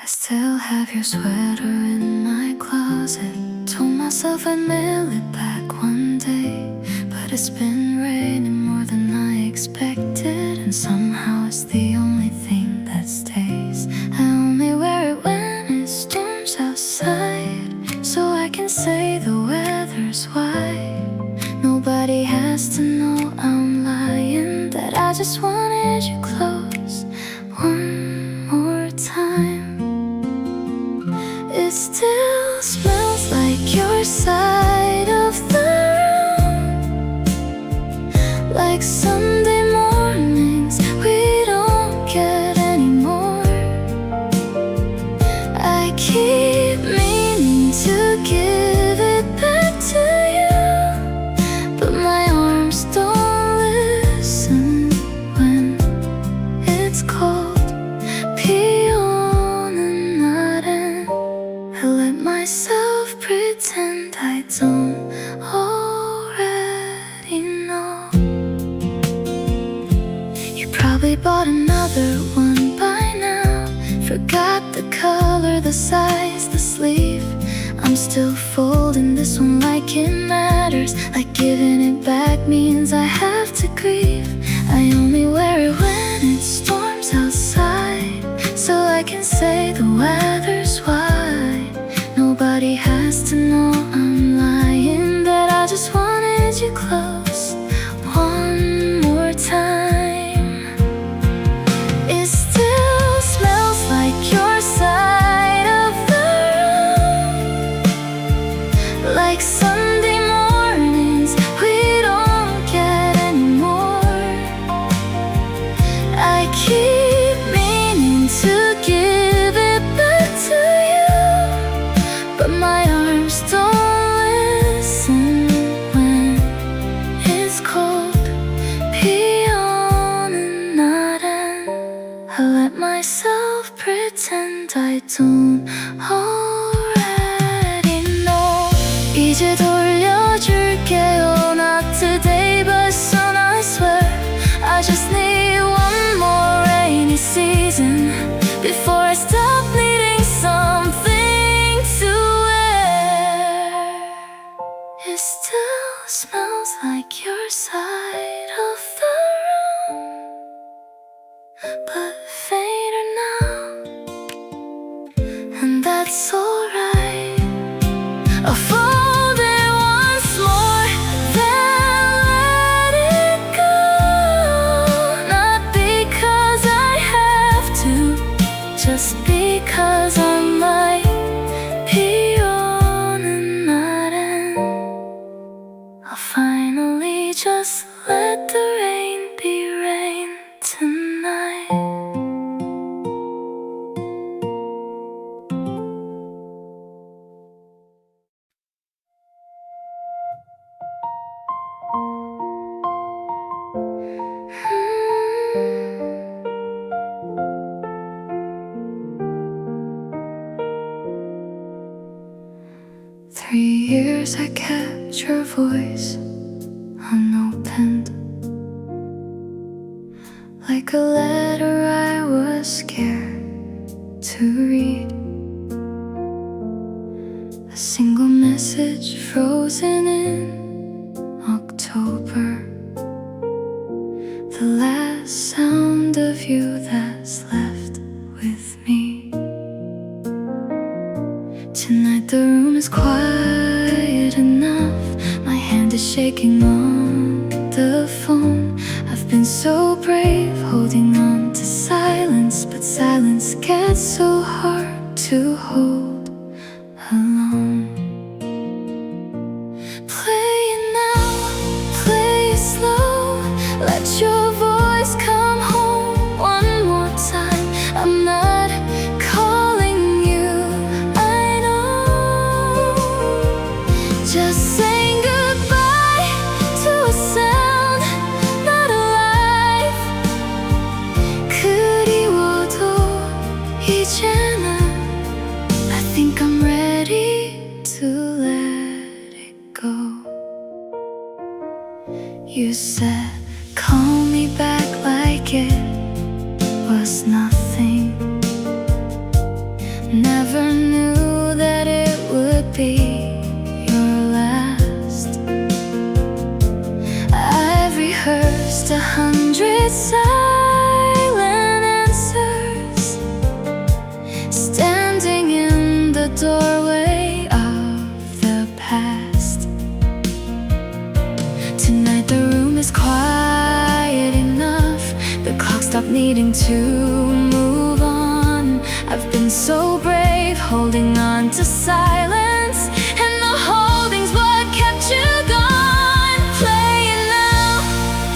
still have your sweater in my closet. Told myself I'd mail it back one day, but it's been raining more than I expected, and somehow it's the only thing that stays. I only wear it when it storms outside, so I can say the weather's white. Nobody has to know I'm lying, that I just wanted you close one more time. It still smells like your side of the room, like Sunday mornings we don't get anymore. I keep meaning to give it back to you, but my arms don't listen when it's cold. I let myself pretend I don't already know. You probably bought another one by now, forgot the color, the size, the sleeve. I'm still folding this one like it matters, like giving it back means I have to grieve. I only wear it when it storms outside, so I can say the weather's white. Nobody has to know I'm lying, that I just wanted you close one more time. It still smells like your side of the room, like Sunday mornings we don't get anymore. I keep meaning to give it back to you, but my arms don't listen when it's cold. Beyond and not end, I let myself pretend I don't already know. 이제 돌려줄게요, not today but soon I swear. I just need one more rainy season before I stop needing something to wear. It still smells like your side of the room, but fainter now, and that's alright. I'll fold it once more, then let it go. Not because I have to, just because I might be on and not end. I'll finally just let the rain be rain tonight. 3 years I kept your voice unopened, like a letter I was scared to read. A single message frozen in October, the last sound of you that's left with me. Tonight the room is quiet enough, my hand is shaking on the phone. I've been so brave holding on to silence, but silence gets so hard to hold alone. Play it now, play it slow, let your voice come home one more time. I'm not calling you, I know, just saying goodbye to a sound not alive. 그리워도 이제는 I think I'm ready to let it go. You said call me back like it was nothing. be your last. I've rehearsed 100 silent answers, standing in the doorway of the past. Tonight the room is quiet enough, the clock stopped needing to move on. I've been so brave, holding on to silence, and the holding's what kept you gone. Play it now,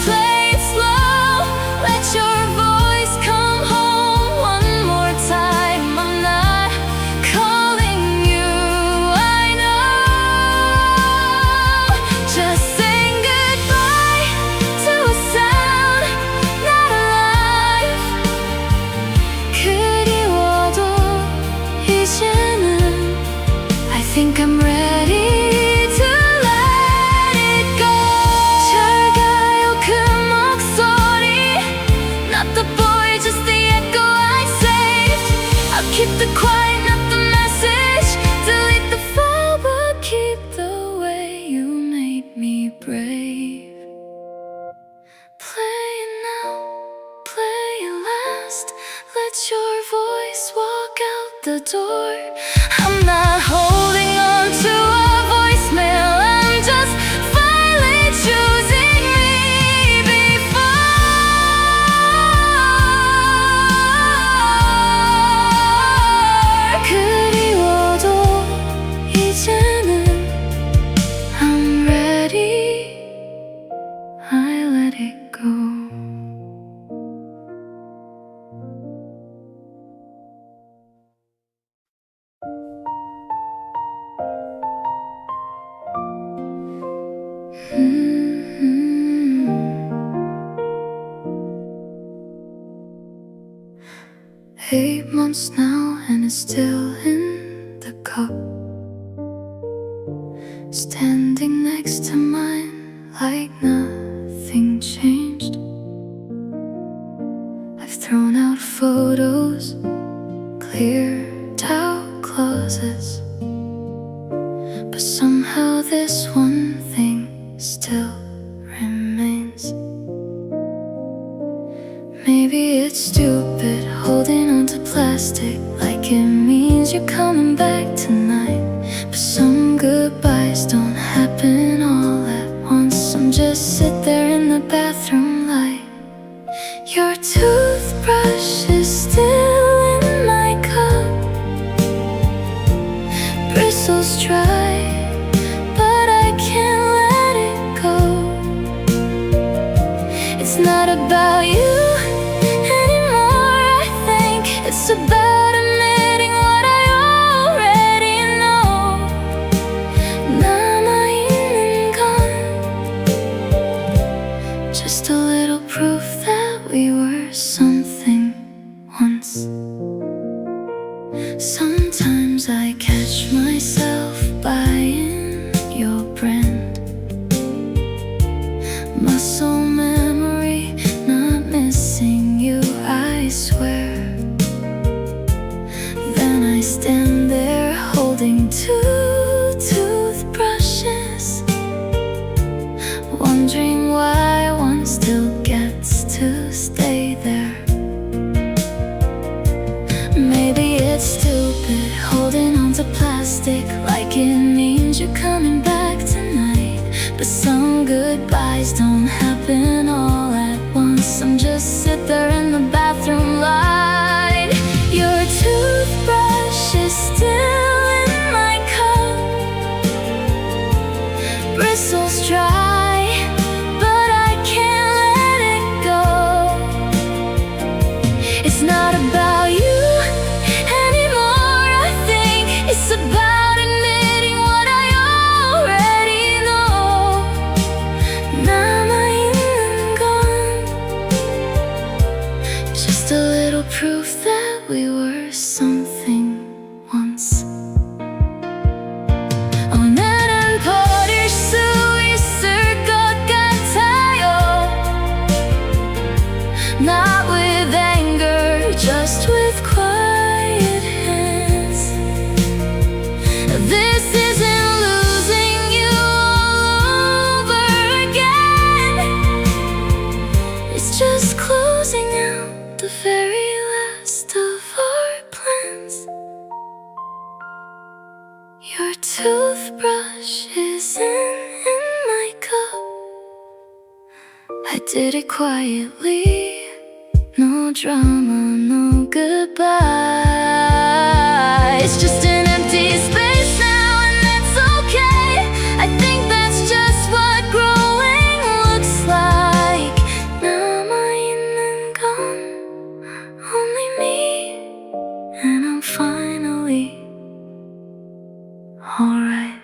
play it slow, let your voice come home one more time. I'm not calling you, I know. Just saying goodbye to a sound not alive. 그리워도 이제는 I think I'm ready to let it go. 잘 가요 그 목소리, not the boy, just the echo I saved. I'll keep the quiet, not the message. Delete the file, but keep the way you made me brave. Play it now, play it last, let your voice walk out the door. I'm not holding on to a voicemail, I'm just finally choosing me before. 그리워도 이제는 I'm ready, I let it go. Mm-hmm. 8 months now and it's still in the cup, standing next to mine like nothing changed. I've thrown out photos, cleared out closets, but somehow this one thing still remains. Maybe it's stupid holding on to plastic like it means you're coming back tonight, but some goodbyes don't happen all at once. Some just sit there in the bathroom light. Your toothbrush is still in my cup, bristles dry, but I can't let it go. It's not about you anymore, I think it's about admitting what I already know. 남아있는 건 just a little proof that we were something once. Sometimes I catch myself buying your brand, muscle memory, not missing you, I swear. Then I stand there holding 2 toothbrushes, wondering why one still gets to stay there. Maybe it's stupid holding on to plastic like it means you're coming back tonight, but some goodbyes don't happen all at once. Some just sit there in the bathroom light. Your toothbrush is still in my cup, bristles dry, but I can't let it go. It's not about you anymore, I think it's about admitting what I already know. 남아있는 건 toothbrush isn't in my cup. I did it quietly, no drama, no goodbye. It's just an empty space now, and that's okay. I think that's just what growing looks like. 남아있는 건 only me, and I'm finally alright.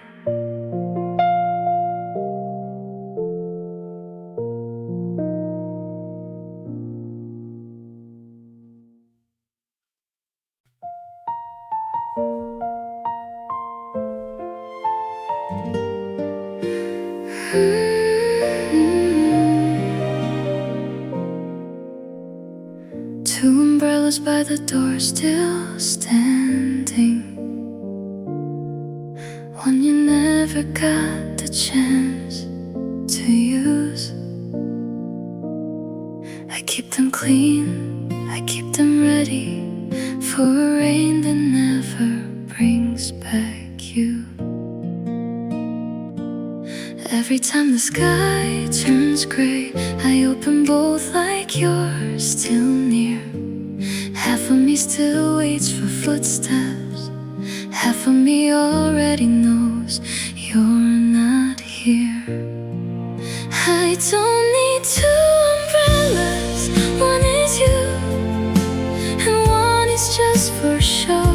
Two umbrellas by the door still standing. One you never got the chance to use. I keep them clean, I keep them ready for a rain that never brings back you. Every time the sky turns gray, I open both like you're still near. Half of me still waits for footsteps. Half of me already knows you're not here. I don't need two umbrellas. One is you, and one is just for show.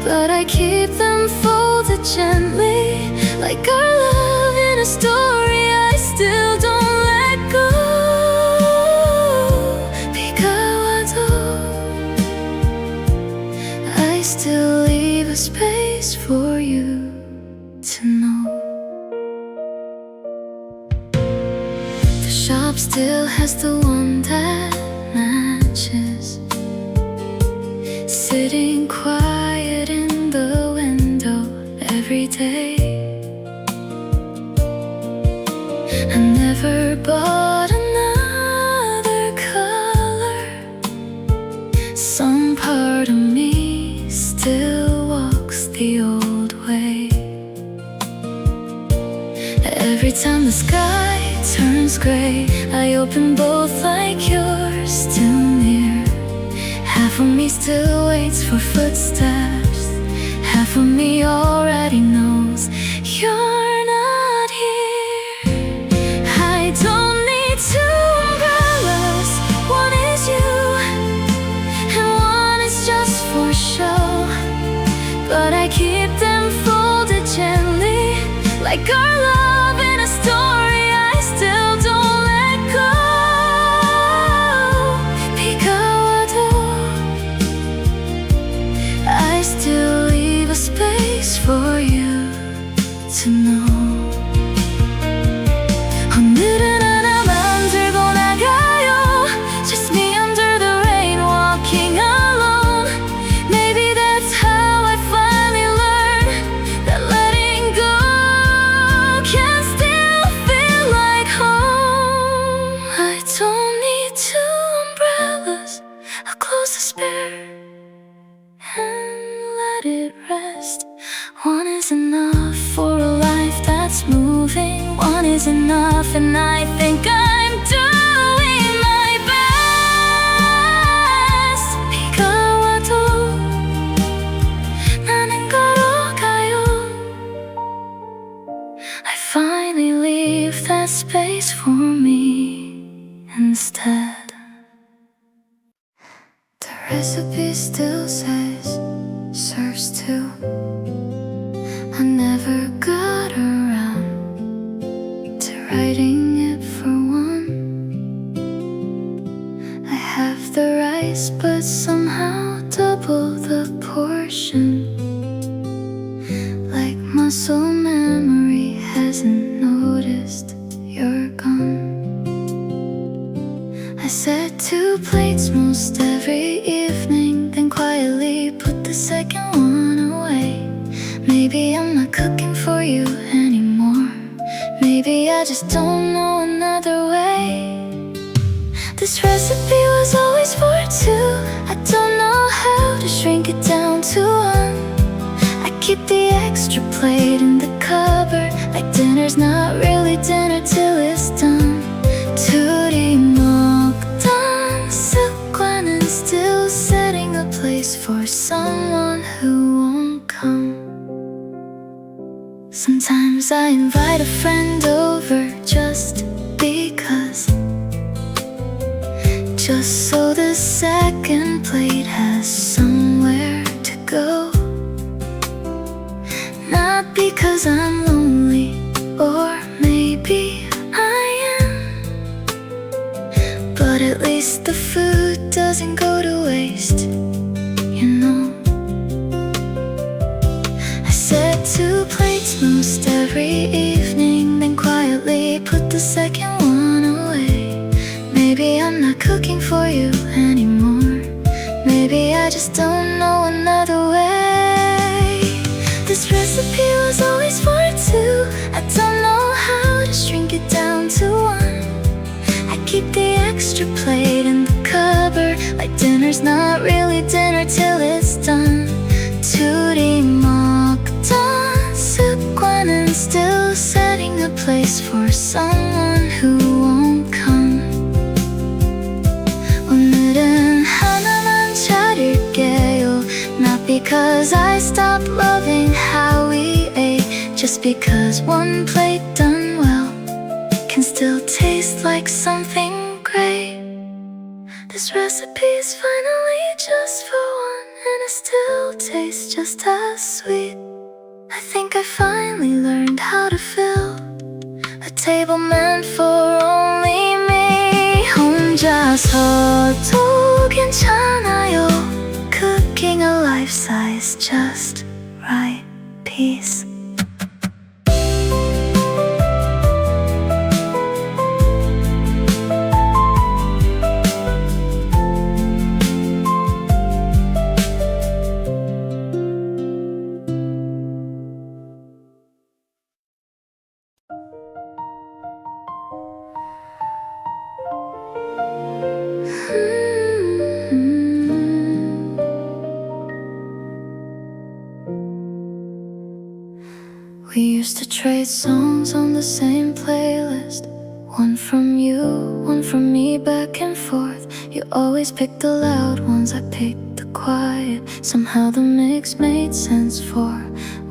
But I keep them folded gently, like our love in a story I still don't let go. I still leave a space for you to know. The shop still has the one that matches, sitting quiet in the window every day. I never bought another color. Some part of me still walks the old way. Every time the sky turns gray, I open both like you're still near. Half of me still waits for footsteps. Half of me already knows you're not here. I don't need two umbrellas. One is you, and one is just for show. But I keep them folded gently, like our love in a story I still don't let go. I still leave a space for you to know. 오늘은 하나 만들고 나가요. Just me under the rain, walking alone. Maybe that's how I finally learned that letting go can still feel like home. I don't need two umbrellas. I'll close the spare and let it rest. One is enough for a life that's moving. One is enough, and I think I'm doing my best. 비가 와도 나는 걸어가요. I finally leave that space for me instead. The recipe still says serves two. I never got around to writing it for one. I have the rice, but somehow double the portion. Like muscle memory hasn't noticed you're gone. I set 2 plates most every evening, then quietly put the second one away. Maybe I'm not cooking for you anymore. Maybe I just don't know another way. This recipe was always for two. I don't know how to shrink it down to one. I keep the extra plate in the cupboard, like dinner's not really dinner till it's done. 둘이 먹던 습관은 still setting a place for someone who won't come. Sometimes I invite a friend over just because, just so the second plate has somewhere to go. Not because I'm lonely, or maybe I am, but at least the food doesn't go to waste, you know. I set 2 plates most every evening, then quietly put the second one away. Maybe I'm not cooking for you anymore. Maybe I just don't know another way. This recipe was always for 2. I don't know how to shrink it down to 1. I keep the extra plate in the cupboard, like dinner's not really dinner till it's done. 둘이 먹던 습관은 still setting a place for someone who won't come. 오늘은 하나만 차릴게요. Not because I stopped loving how we ate, just because one plate done well can still taste like something great. This recipe's finally just for one, and it still tastes just as sweet. I think I finally learned how to fill a table meant for only me. 혼자서도 괜찮아요. Cooking a life-size just right piece. We used to trade songs on the same playlist, one from you, one from me, back and forth. You always picked the loud ones, I picked the quiet. Somehow the mix made sense for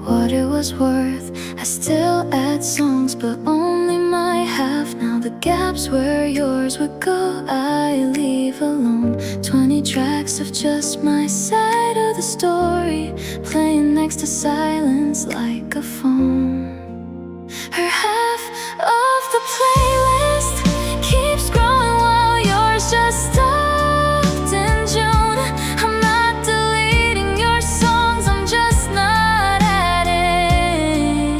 what it was worth. I still add songs, but only my half. Now the gaps where yours would go, I leave alone. 20 tracks of just my side of the story, playing next to silence like a phone. Her half of the playlist keeps growing while yours just stopped in June. I'm not deleting your songs, I'm just not adding.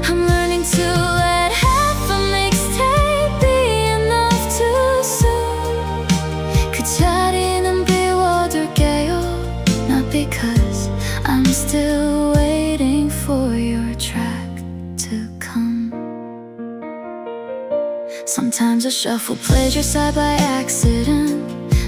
I'm learning to let half a mixtape be enough too soon. 그 자리는 비워둘게요. Not because I'm still waiting for your track to come. Sometimes I shuffle plays your side by accident,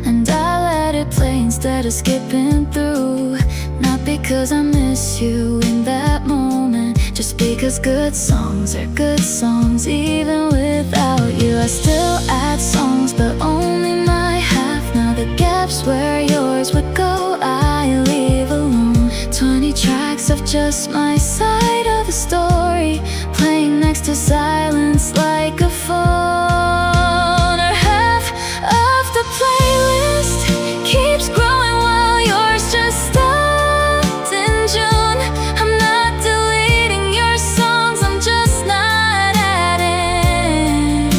and I let it play instead of skipping through. Not because I miss you in that moment, just because good songs are good songs even without you. I still add songs, but only my half. Now the gaps where yours would go, I leave alone. 20 tracks of just my side of the story, playing next to silence like a phone. Or half of the playlist keeps growing while yours just stopped in June. I'm not deleting your songs, I'm just not adding.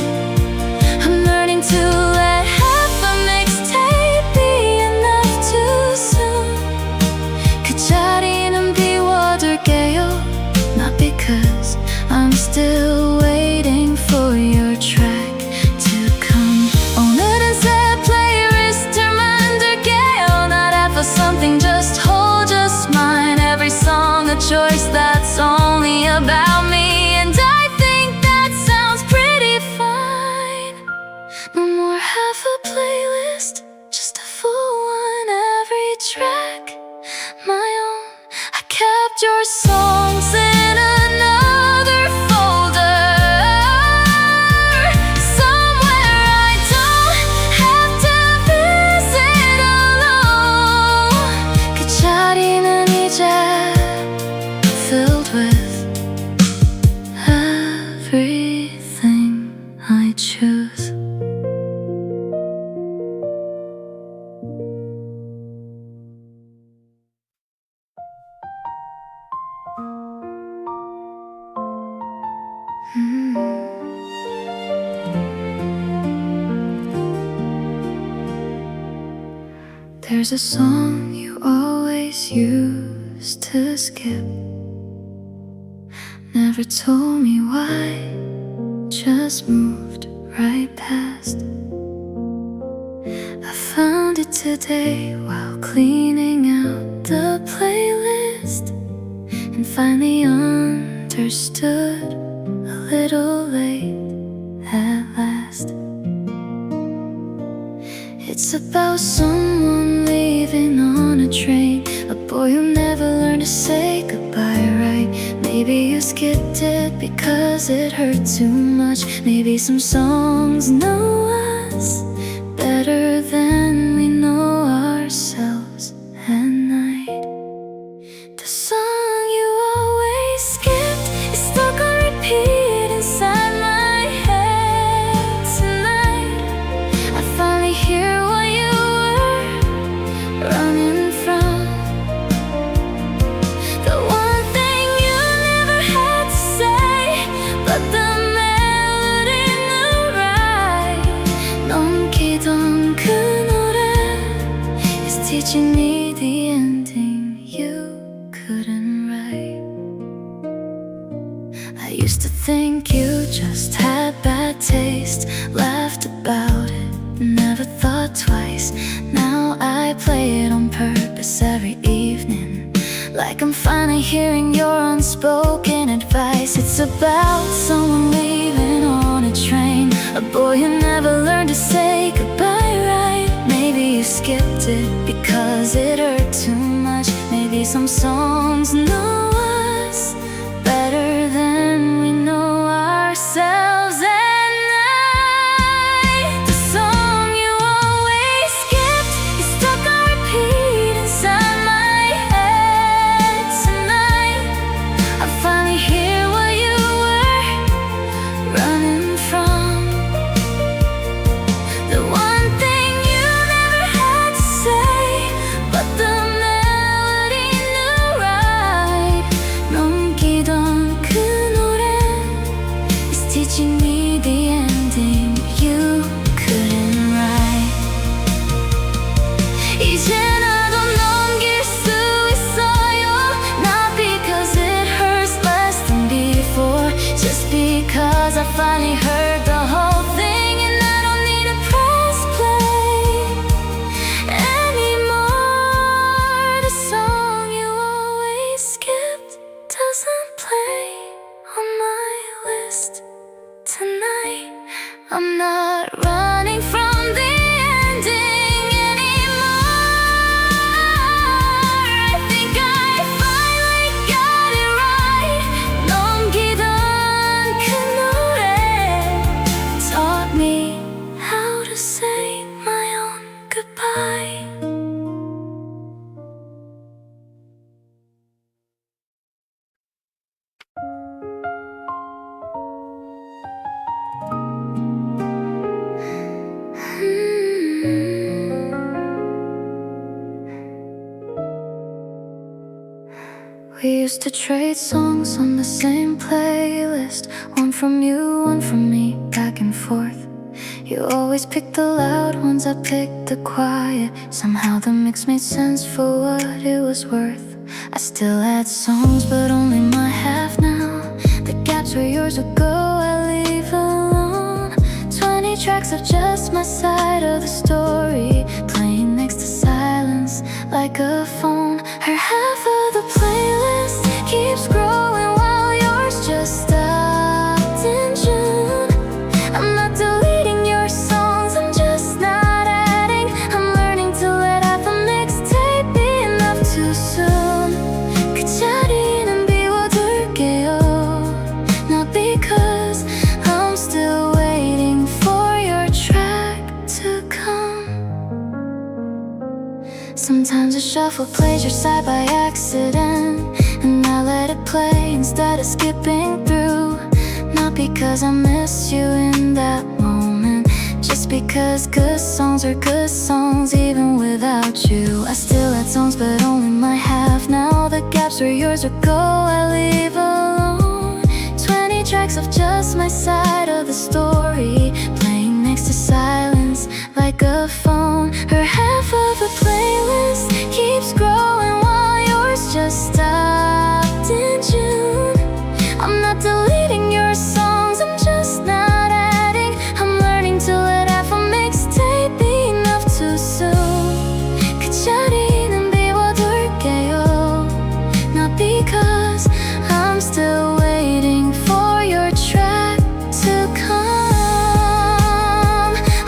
I'm learning to let half a mixtape be enough too soon. 그 자리는 비워둘게요. Not because I'm still waiting for your track to come. 오늘은 새 플레이리스트만 둘게요. Not half of something, just whole, just mine. Every song a choice that's only about me, and I think that sounds pretty fine. No more half a playlist, just a full one. Every track my own. I kept left your songs in another folder, somewhere I don't have to visit alone. 그 자리는 이제 filled with everything I choose. There's a song you always used to skip. Never told me why, just moved right past. I found it today while cleaning out the playlist, and finally understood, a little late at last. It's about someone leaving on a train, a boy who never learned to say goodbye right. Maybe you skipped it because it hurt too much. Maybe some songs know us better than we know ourselves at night. The song you always skipped is stuck on repeat inside my head tonight. I finally hear what you were running from, the one thing you never had to say, but the melody knew right. 넘기던 그 노래 is teaching me the ending you couldn't write. I used to think you just had bad taste, laughed about it, never thought twice. Now I play it on purpose every evening, like I'm finally hearing your unspoken advice. It's about someone leaving on a train, a boy who never learned to say goodbye right. Maybe you skipped it because it hurt too much. Maybe some songs know us better than we know ourselves at night. The song you always skipped is stuck on repeat inside my head tonight. I finally hear what you were running from, the one thing you never had to say, but the melody knew right. 넘기던 그 노래 is teaching me the ending you couldn't write. 이제 나도 넘길 수 있어요, not because it hurts less than before, just because I finally heard the whole thing and I don't need to press play anymore. The song you always skipped doesn't play on my list tonight. I'm not running from the ending anymore. I think I finally got it right. 넘기던 그 노래 taught me how to say my own goodbye. We used to trade songs on the same playlist, one from you, one from me, back and forth. You always picked the loud ones, I picked the quiet. Somehow the mix made sense for what it was worth. I still had songs, but only my half now. The gaps where yours would go, I leave alone. 20 tracks of just my side of the story, playing next to silence like a phone. Her half of the playlist keeps growing while yours just stopped in June. I'm not deleting your songs, I'm just not adding. I'm learning to let half a mixtape be enough too soon. 그 자리에 what plays your side by accident, and I let it play instead of skipping through. Not because I miss you in that moment, just because good songs are good songs even without you. I still had songs but only my half. Now the gaps where yours would go I leave alone. 20 tracks of just my side of the story, playing next to silence like a phone. Her half of the playlist keeps growing while yours just stopped in June. I'm not deleting your songs, I'm just not adding. I'm learning to let half a mixtape be enough too soon. 그자리는 비워둘게요. Not because I'm still waiting for your track to come.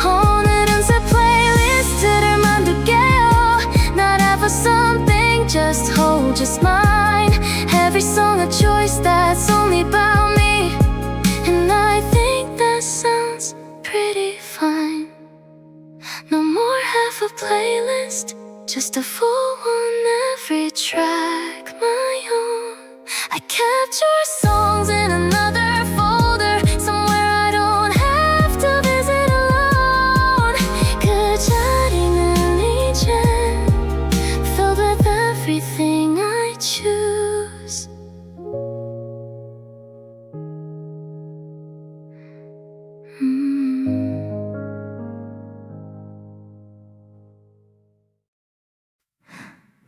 오늘은 새 플레이리스트를 만들게요. Not half of something, just hold, just mine. Every song a choice that's only about me, and I think that sounds pretty fine. No more half a playlist, just a full one, every track my own. I kept your songs in another folder, somewhere I don't have to visit alone. 그 자리는 이제 filled with everything I choose.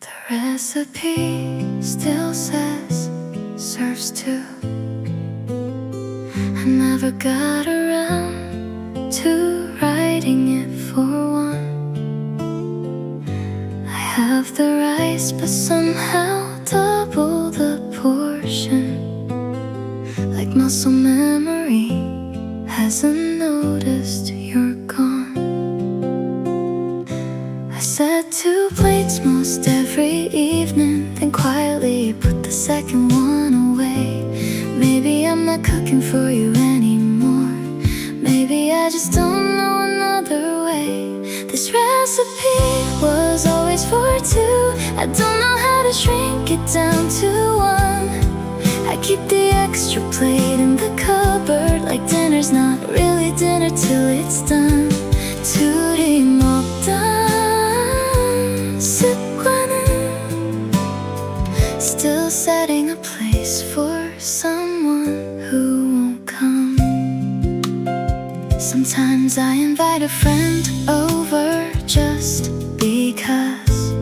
The recipe still says serves two. I never got around to writing it for one. I have the rice but somehow double the portion, like muscle memory hasn't noticed you're gone. I set 2 plates most every evening, then quietly put the second one away. Maybe I'm not cooking for you anymore, maybe I just don't know another way. This recipe was always for 2. I don't know how to shrink it down to 1. I keep the extra plate in the cupboard, like dinner's not really dinner till it's done. 둘이 먹던 습관은 still setting a place for someone who won't come. Sometimes I invite a friend over just because,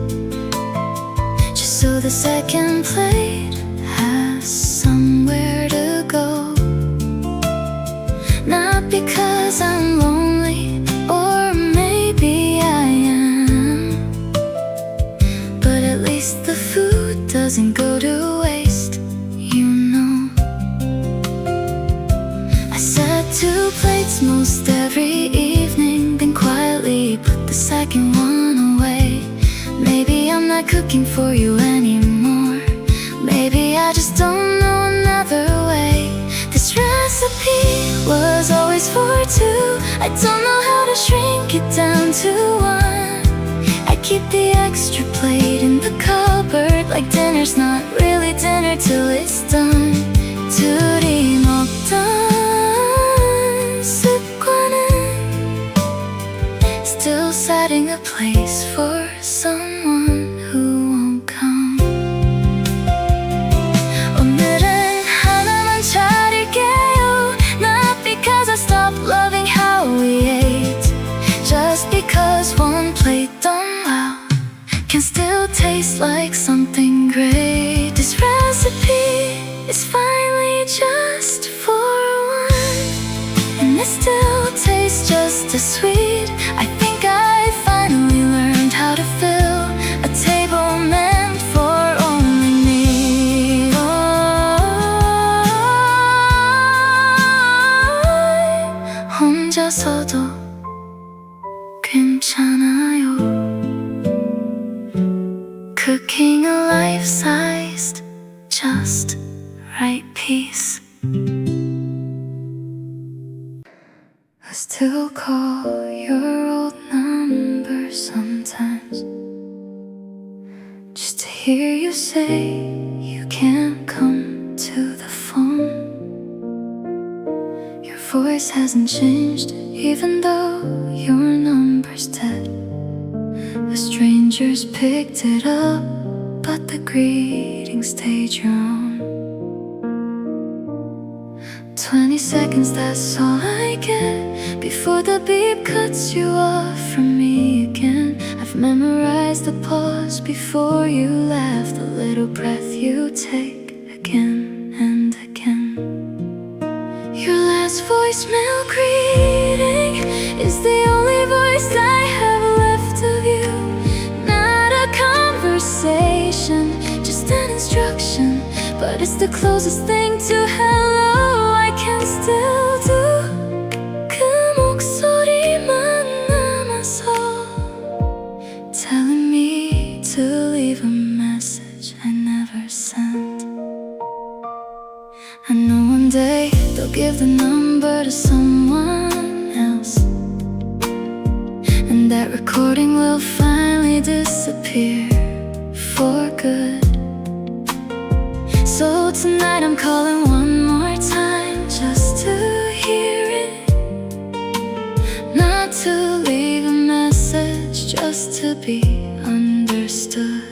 just so the second plate has somewhere to go. Not because I'm lonely, or maybe I am, but at least the food doesn't go to waste, you know. I set 2 plates most every evening, then quietly put the second one away. Maybe I'm not cooking for you anymore, maybe I just don't know another way. This recipe was always for 2. I don't know how to shrink it down to 1. I keep the extra plate in the cupboard, like dinner's not really dinner till it's done. 둘이 먹던 습관은 still setting a place for someone who won't come. 오늘은 하나만 차릴게요. Not because I stopped loving how we ate, just because one plate done well can still taste like something great. This recipe is finally just for one, and it still tastes just as sweet. I think I finally learned how to fill a table meant for only me. 혼자서도 괜찮아요. Cooking a life-sized, just right piece. I still call your old number sometimes, just hear you say you can't come to the phone. Your voice hasn't changed, even though your number's dead. The strangers picked it up, but the greeting stayed your own. 20 seconds, that's all I get before the beep cuts you off from me again. I've memorized the pause before you laugh, the little breath you take again and again. Your last voicemail greeting is the only voice I have left of you. Not a conversation, just an instruction, but it's the closest thing to hello I can still do. 그 목소리만 남아서 telling me to leave a message I never sent. I know one day they'll give the number to someone else, and that recording will finally disappear for good. So tonight I'm calling one more time, just to hear it. Not to leave a message, just to be understood.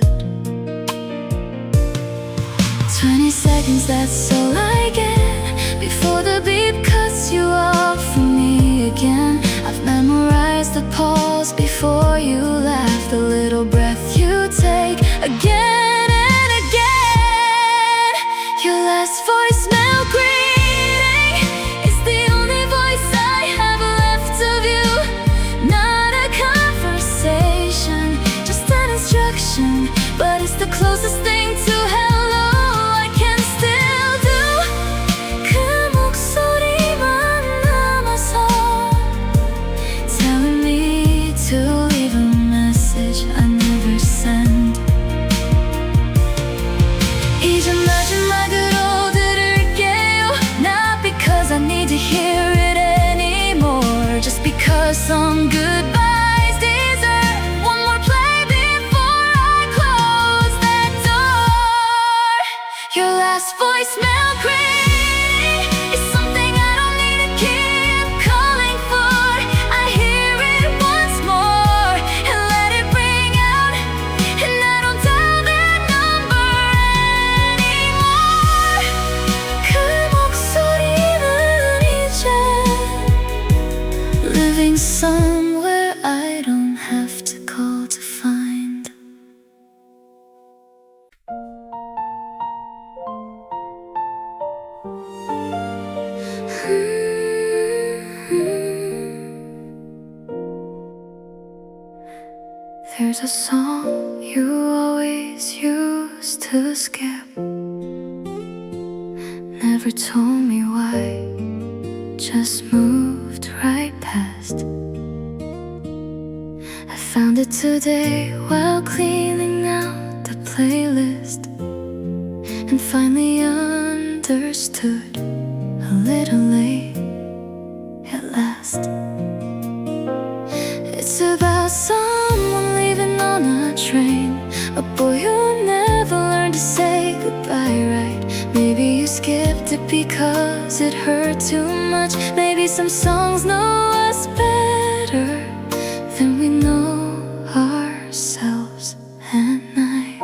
20 seconds, that's all I get before the beep cuts you off from me again. I've memorized the pause before you laugh, the little breath you take again and again. Your last voicemail greeting is the only voice I have left of you. Not a conversation, just an instruction, but it's the closest thing to hello I can still do. 그 목소리만 남아서 telling me to leave a message I never sent. 이제 마지막으로 들을게요. Not because I need to hear it anymore, just because some goodbyes deserve one more play before I close that door. Your last voicemail greeting is something I don't need to keep calling for. I hear it once more and let it ring out, and I don't dial that number anymore. 그 목소리는 이제 living somewhere I don't have to call to find. There's a song you always used to skip. Never told me why, just moved right past. I found it today while cleaning out the playlist, and finally understood, a little late at last. It's about someone leaving on a train, a boy who never learned to say goodbye right. Maybe you skipped it because it hurt too much. Maybe some songs know us better than we know ourselves at night.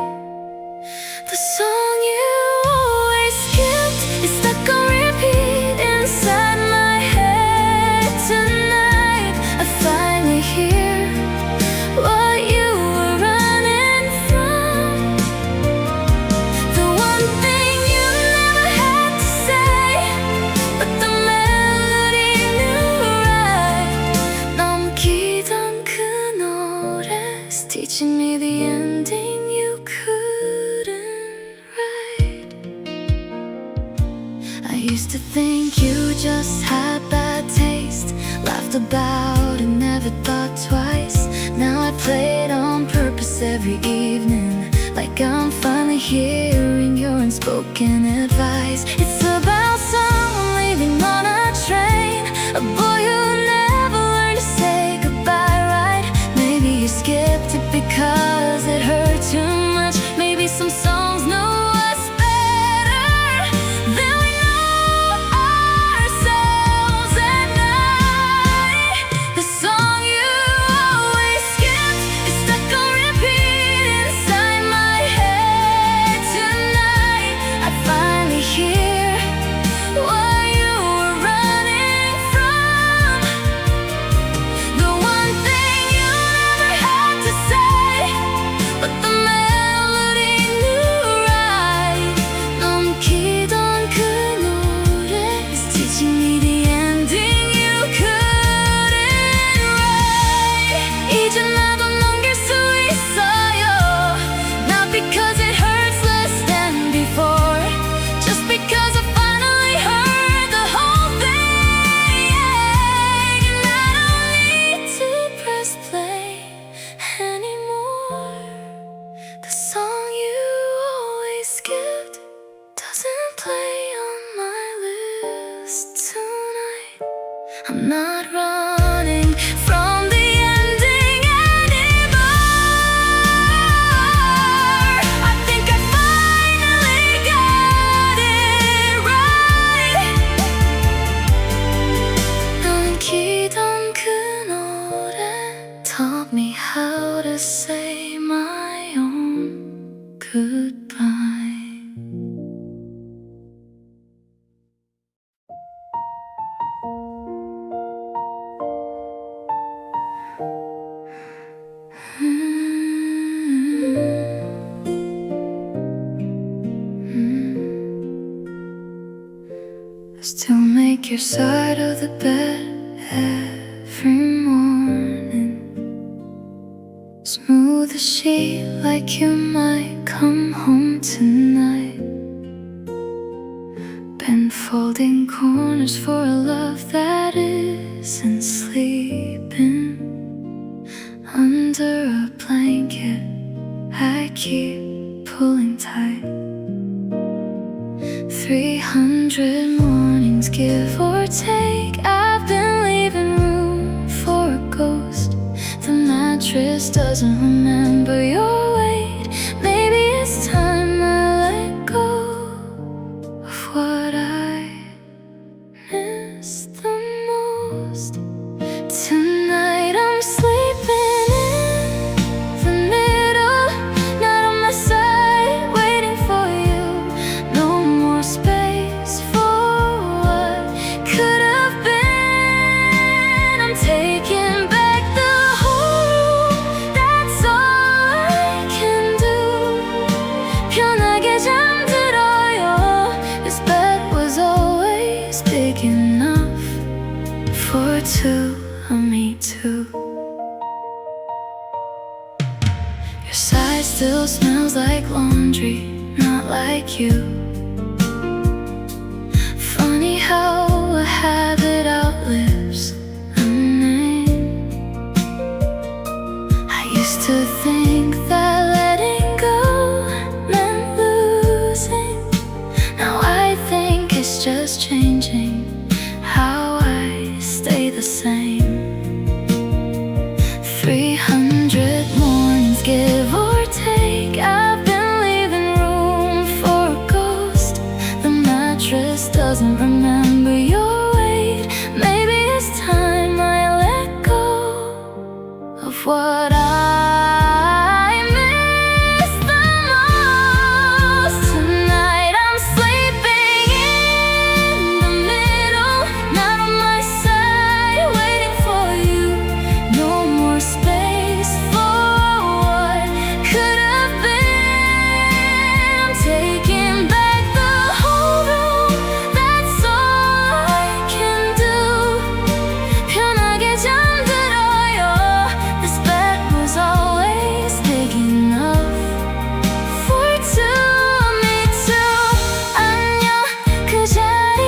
The song you always skipped is stuck on repeat inside my head tonight. I finally hear what you were running from, the one thing you never had to say, but the melody knew right. 넘기던 그 노래's teaching me the ending you couldn't write. I used to think you just had bad taste, laughed about it, never thought twice. Now I play it on purpose every evening, like I'm finally hearing your unspoken advice. It's about someone leaving on a train, a boy who never learned to say goodbye right. Maybe you skipped it because it hurt too much. Maybe some Still make your side of the bed every morning. Smooth the sheet like you might come home tonight. Been folding corners for a love that isn't sleeping. Under a blanket I keep pulling tight. 300 mornings, give or take, I've been leaving room for a ghost. The mattress doesn't remember your weight. Maybe it's time I let go of what I miss the most. Tonight I'm sleeping in the middle, not on my side, waiting for you. No more space for what could have been. I'm taking back the whole room, that's all I can do. 편하게 잠들어요. This bed was always big enough for two of me too. Your side still smells like laundry, not like you. Funny how a habit outlives a name. I used to think that letting go meant losing. Now I think it's just changing how I stay the same. 300 mornings, give or take, I've been leaving room for a ghost. The mattress doesn't remember your weight. Maybe it's time I let go of what I miss the most. Tonight I'm sleeping in the middle, not on my side, waiting for you. No more space for what could have been. I'm taking back the whole room, that's all I can do. 편하게 잠들어요. This bed was always big enough for two of me too. 안녕 그 자리,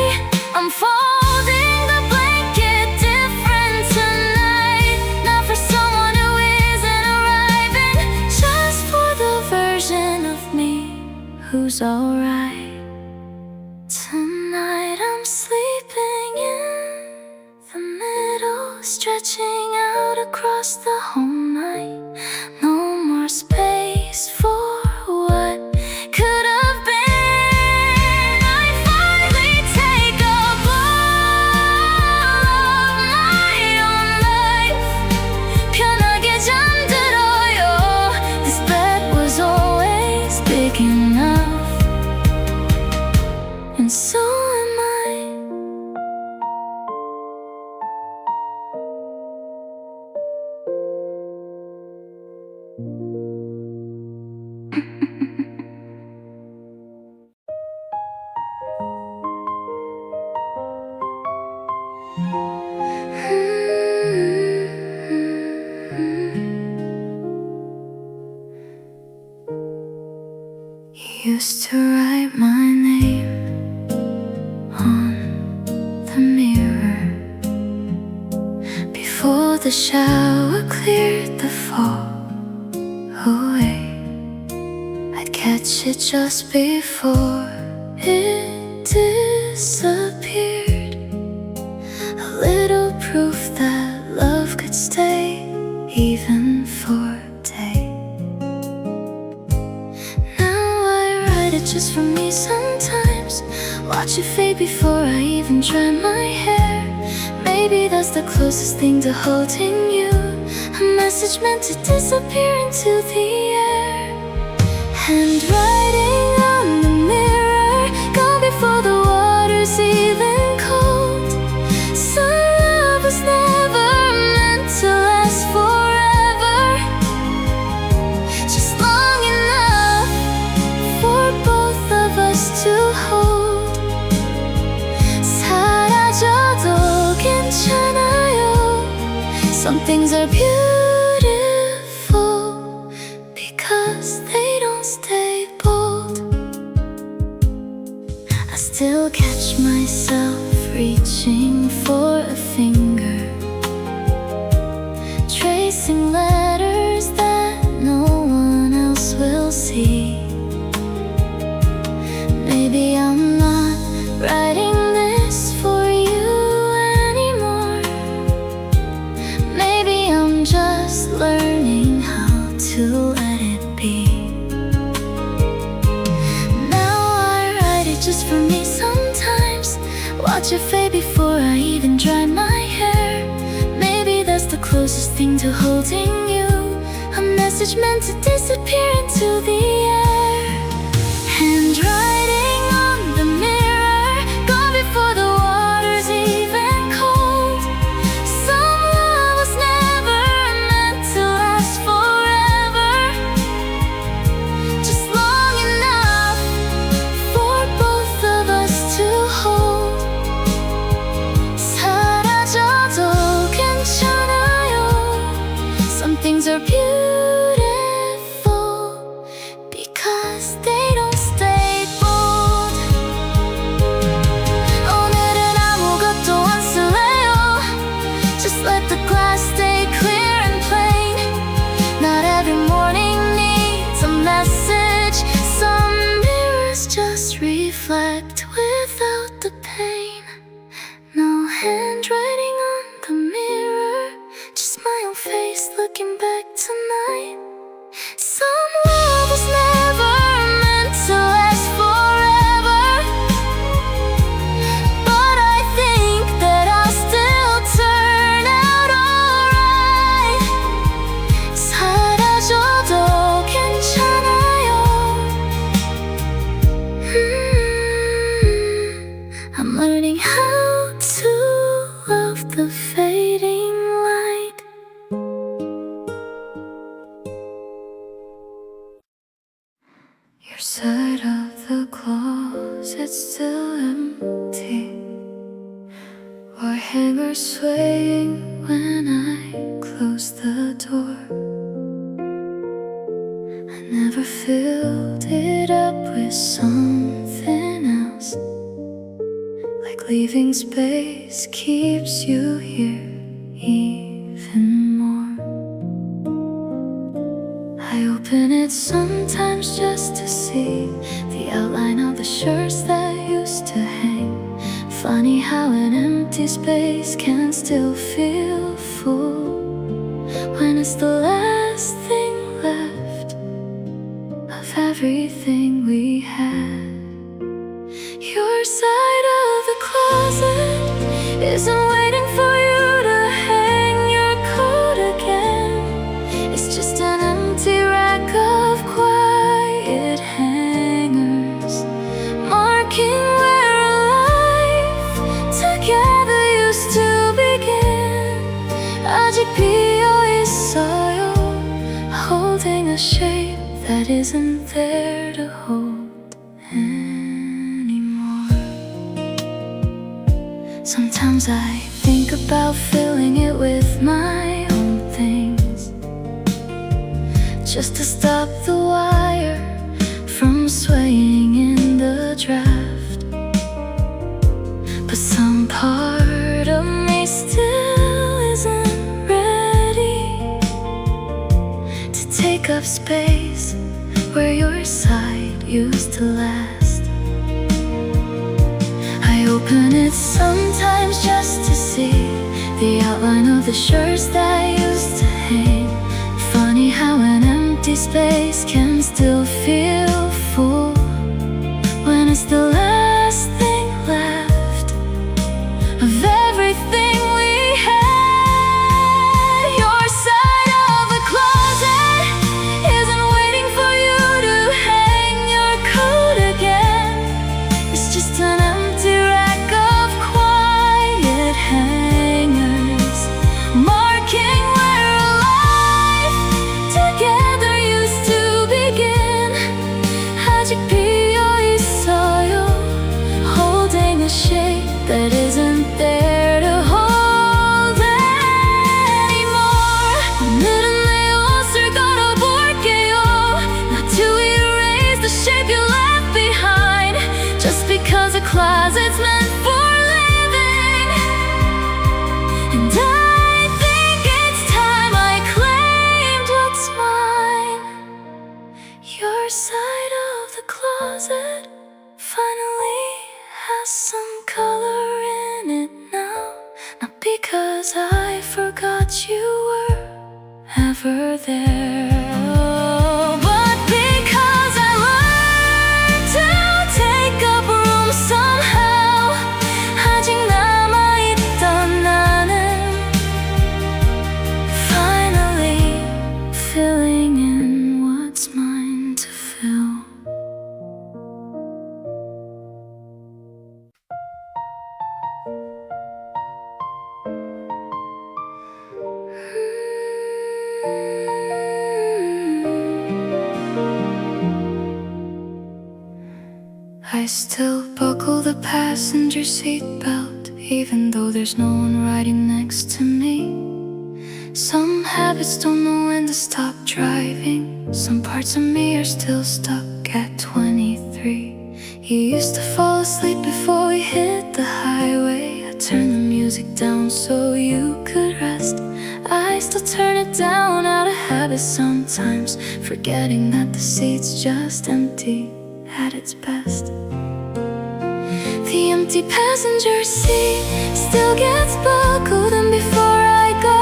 I'm folding the blanket different tonight. Not for someone who isn't arriving, just for the version of me who's alright. Tonight I'm sleeping in the middle, stretching out across the whole night. No more space for what could have been. I finally take a bowl of my own life. 편하게 잠들어요. This bed was always big enough, and so am I. You used to write my name on the mirror before the shower cleared the fog away. I'd catch it just before it disappeared. A little proof that love could stay even for a day. Now I write it just for me sometimes. Watch it fade before I even dry my hair. Maybe that's the closest thing to holding you. A message meant to disappear into the air. Handwriting on the mirror, gone before the water's even cold. Some love was never meant to last forever, just long enough for both of us to hold. are beautiful because they don't stay bold. I still catch myself reaching for a finger, tracing letters that no one else will see. Maybe I'm not writing this for you anymore. Maybe I'm just learning how to let it be. Now I write it just for me sometimes. Watch it fade before I even dry my hair. Maybe that's the closest thing to holding you, a message meant to disappear into the air. Handwriting on the mirror, gone before the water's even cold. Some love was never meant to last forever, just long enough for both of us to hold. 사라져도 괜찮아요. Some things are beautiful because they don't stay bold. 오늘은 아무것도 안 쓸래요. Just let the glass stay clear and plain. Not every morning needs a message. Some mirrors just reflect without the pain. No handwriting on the mirror, just my own face looking back tonight. Some love was never meant to last forever, but I think that I'll still turn out alright. 사라져도 괜찮아요. I'm learning how to love the fading light. Your side of the closet's still empty, or hangers swaying when I close the door. I never filled it up with something else, like leaving space keeps you here even more. I open it sometimes just to see the outline of the shirts that used to hang. Funny how an empty space can still feel full when it's the last thing left of everything we had. Your side of the closet isn't waiting for you to hang your coat again. It's just an empty rack of quiet hangers, marking where a life together used to begin. 아직 비어 있어요, holding a shape that isn't there to hold anymore. Sometimes I think about filling it with my own things, just to stop the wire from swaying in the draft. But some part of me still isn't ready to take up space where your side used to last. I open it sometimes just to see the outline of the shirts that used to hang. Funny how an empty space can still feel full when it's the last thing left of everything we had. Your side of the closet isn't waiting for you to hang your coat again. It's just an empty rack of quiet hangers, marking where a life together used to begin. 아직 비어 있어요, holding a shape that isn't there to hold anymore. closet's meant for living. And I think it's time I claimed what's mine. Your side of the closet finally has some color in it now. Not because I forgot you were ever there, but because I learned to take up room somehow. 아직 남아있던 나는 finally filling in what's mine to fill. I still buckle the passenger seat belt, even though there's no one riding next to me. Some habits don't know when to stop driving. Some parts of me are still stuck at 23. You used to fall asleep before we hit the highway. I turned the music down so you could rest. I still turn it down out of habit sometimes, forgetting that the seat's just empty at its best. The empty passenger seat still gets buckled in before I go.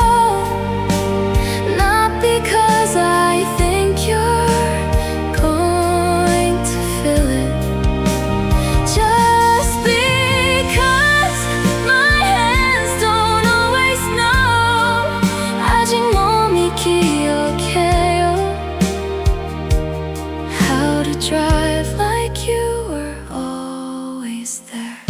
Not because I think you're going to fill it, just because my hands don't always know. 아직 몸이 기억해요 how to drive like you were always there.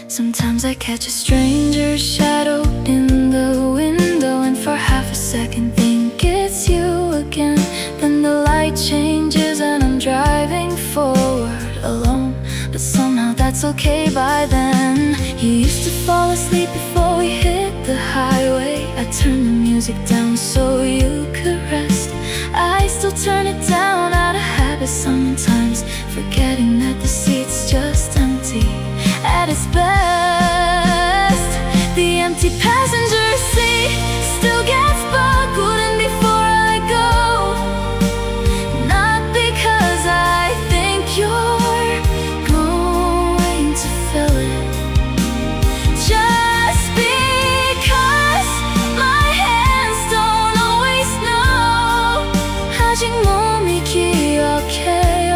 Sometimes I catch a stranger's shadow in the window, and for half a second think it's you again. Then the light changes and I'm driving forward alone, but somehow that's okay by then. You used to fall asleep before we hit the highway. I turned the music down so you could rest. I still turn it down out of habit sometimes, forgetting that the seat's just empty at its best. The empty passenger seat still gets buckled in before I go. Not because I think you're going to fill it, just because my hands don't always know. 아직 몸이 기억해요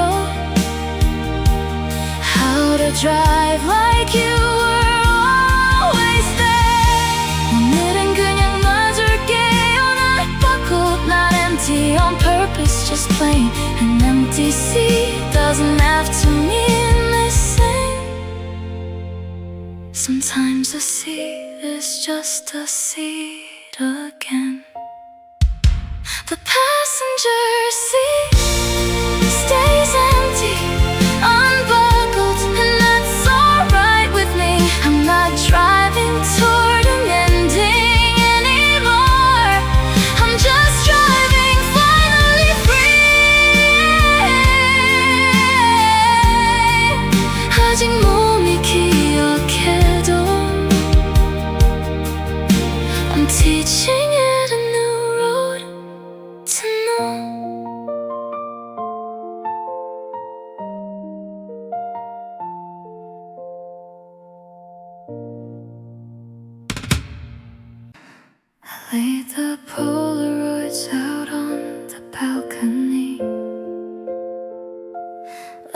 how to drive like you were always there. 오늘은 그냥 놔줄게요. Not buckled, not empty on purpose, just plain an empty seat doesn't have to mean missing. Sometimes a seat is just a seat again. The passenger seat stays empty, unbuckled, and that's alright with me. I'm not driving toward an ending anymore. I'm just driving finally free. 아직 몸이 기억해도 I'm teaching it a new road to know. I laid the Polaroids out on the balcony,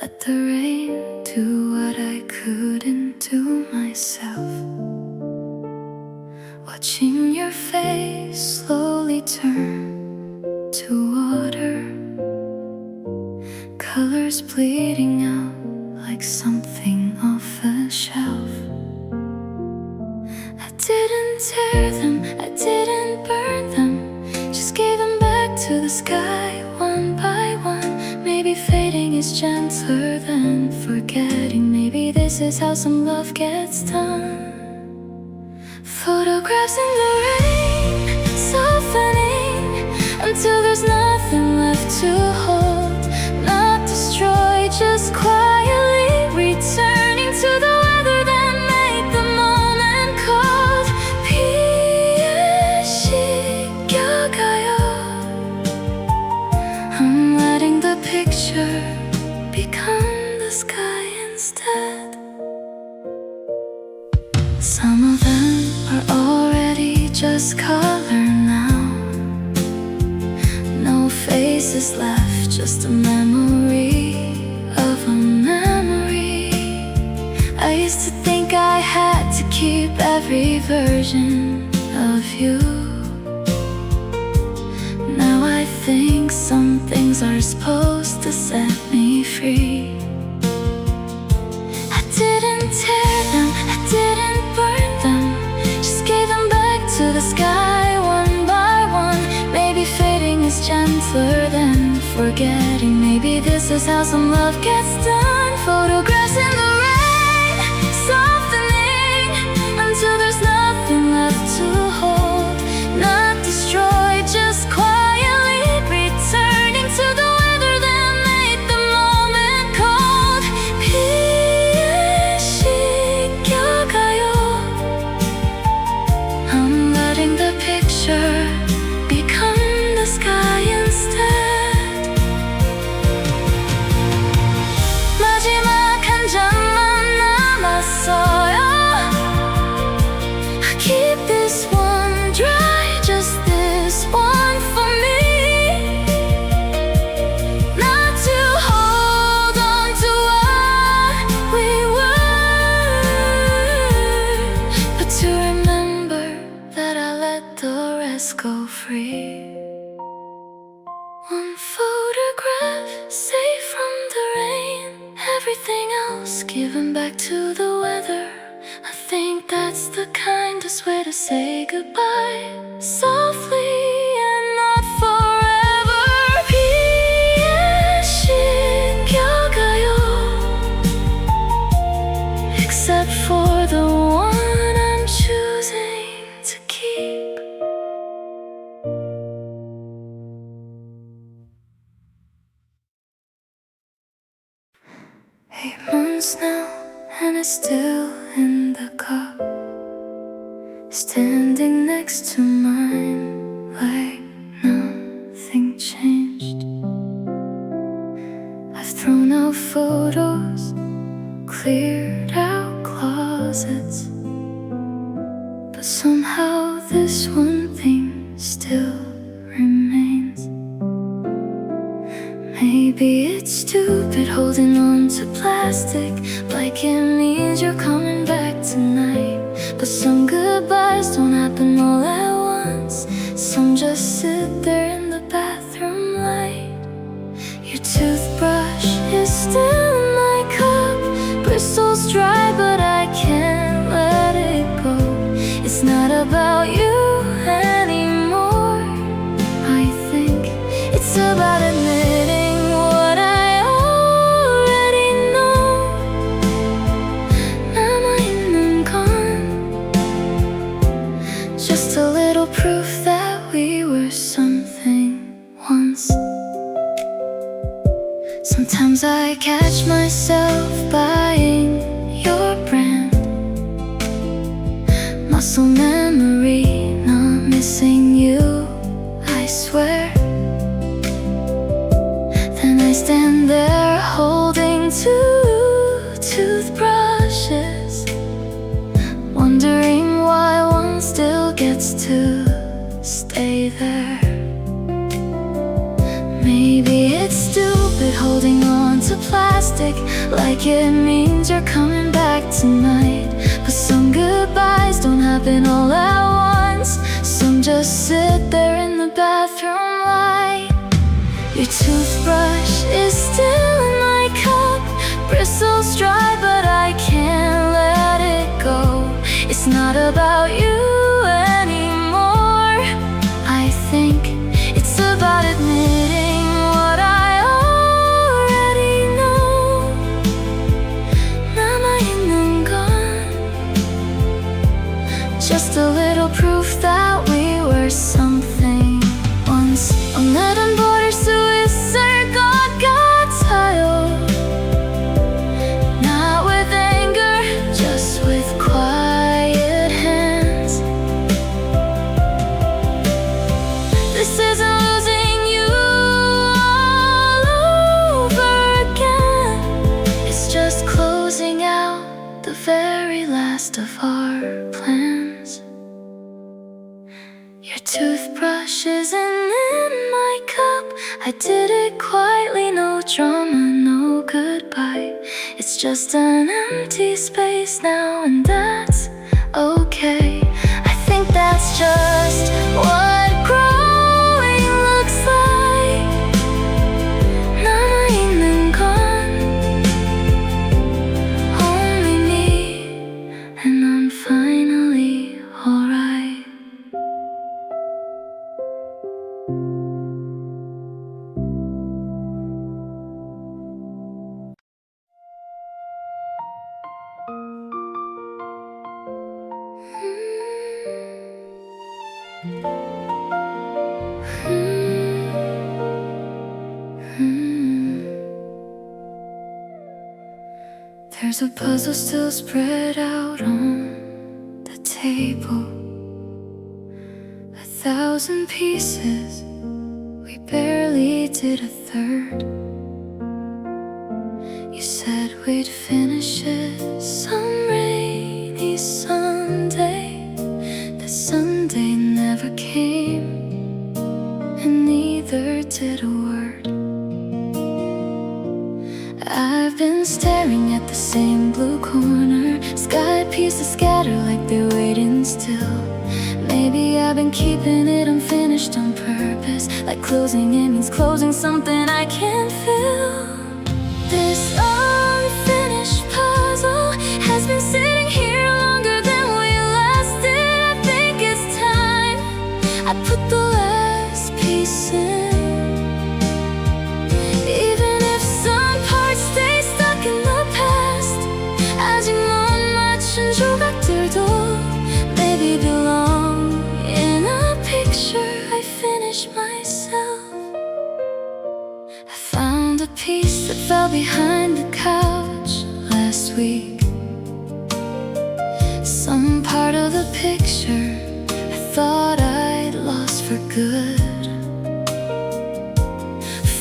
let the rain do what I couldn't do myself. Watching your face slowly turn to water, colors bleeding out like something off a shelf. I didn't tear them, I didn't burn them, just gave them back to the sky one by one. Maybe fading is gentler than forgetting. Maybe this is how some love gets done. Photographs in the rain, softening until there's nothing left to hold. Not destroyed, just quietly sky instead. Some of them are already just color now. No faces left, just a memory of a memory. I used to think I had to keep every version of you. Now I think some things are supposed to set me free. I didn't tear them, I didn't burn them, just gave them back to the sky one by one. Maybe fading is gentler than forgetting. Maybe this is how some love gets done. Photographs in the rain, softening until there's nothing left to hold. Not destroyed, just quietly returning to the weather that made the moment cold. 피에 씻겨가요. I'm letting the picture become the sky instead. 마지막 한 장만 남았어요. I keep this one dry, just this one for me. Not to hold on to what we were, but to remember that I let the rest go free. One photograph, safe from the rain, everything else given back to the weather. I think that's the kindest way to say goodbye, softly and not forever. 피에 씻겨가요. Except for the one I'm choosing to keep. Eight months now, and it's still in the cup, standing next to mine like nothing changed. I've thrown out photos, cleared out closets, but somehow this one thing still remains. Maybe it's stupid holding on to plastic, like it means you're coming back tonight. But some goodbyes don't happen all at once. Some just sit there in the bathroom light. Your toothbrush is still in my cup, bristles dry but I can't let it go. It's not about you anymore. I think it's about admitting what I already know. 남아있는 건 just a little proof that we were something once. Sometimes I catch myself buying your brand. Muscle memory, not missing you, I swear. Then I stand there holding two toothbrushes, wondering why one still gets to stay there. Maybe it's stupid holding on to plastic, like it means you're coming back tonight. But some goodbyes don't happen all at once. Some just sit there in the bathroom light. Your toothbrush is still in my cup, bristles dry but I can't let it go. It's not about you anymore. I think it's about admitting what I already know. 남아있는 건 just a little proof that we were something once. 오늘은 버릴 수 있을 것 같아요. 나 rest of our plans. Your toothbrush isn't in my cup. I did it quietly, no drama, no goodbye. It's just an empty space now, and that's okay. I think that's just what growing looks like. 남아있는 건 only me, and I'm finally alright. There's a puzzle still spread out on the table, 1,000 pieces, we barely did a third. You said we'd finish it some rainy Sunday. That Sunday never came, and neither did a word. I've been staring at the same blue corner, sky pieces scatter like they're waiting still. Maybe I've been keeping it unfinished on purpose, like closing it means closing something I can't feel. This unfinished puzzle has been sitting here longer than we lasted. I think it's time I put the last piece in. Even if some parts stay stuck in the past, 아직 못 맞춘 조각들도 maybe belong in a picture I finished myself. I found a piece that fell behind the couch last week. Some part of the picture I thought I'd lost for good.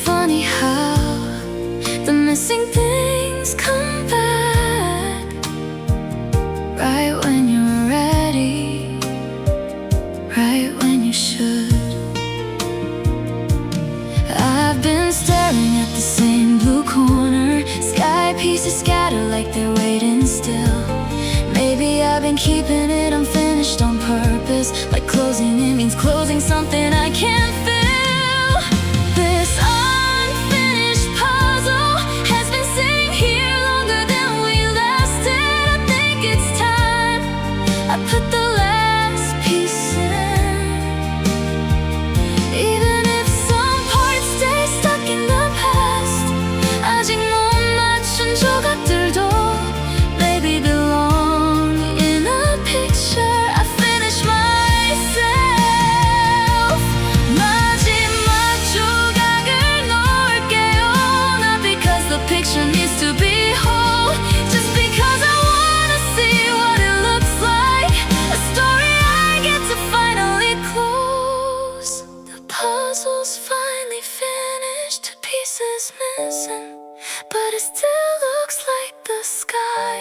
Funny how the missing things come back right when you're ready, right when you should. I've been staring at the same blue corner, sky pieces scatter like they're waiting still. Maybe I've been keeping it unfinished on purpose, like closing it means closing something I can't feel. This unfinished puzzle has been sitting here longer than we lasted. I think it's time I put the last piece in. Even if some parts stay stuck in the past, 아직 못 맞춘 조각들도 maybe belong in a picture I finished myself. 마지막 조각을 놓을게요, not because the picture needs to be whole, just because I wanna see what it looks like, a story I get to finally close. The puzzle's finally finished, two pieces missing, but it still looks like the sky.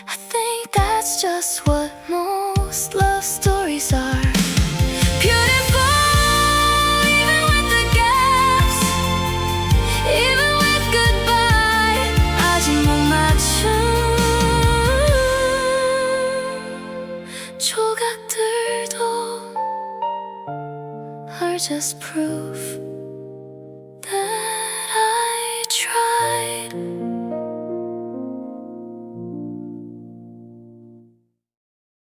I think that's just what most love stories are. Beautiful, even with the gaps, even with goodbye. 아직 못 맞춘 조각들도 are just proof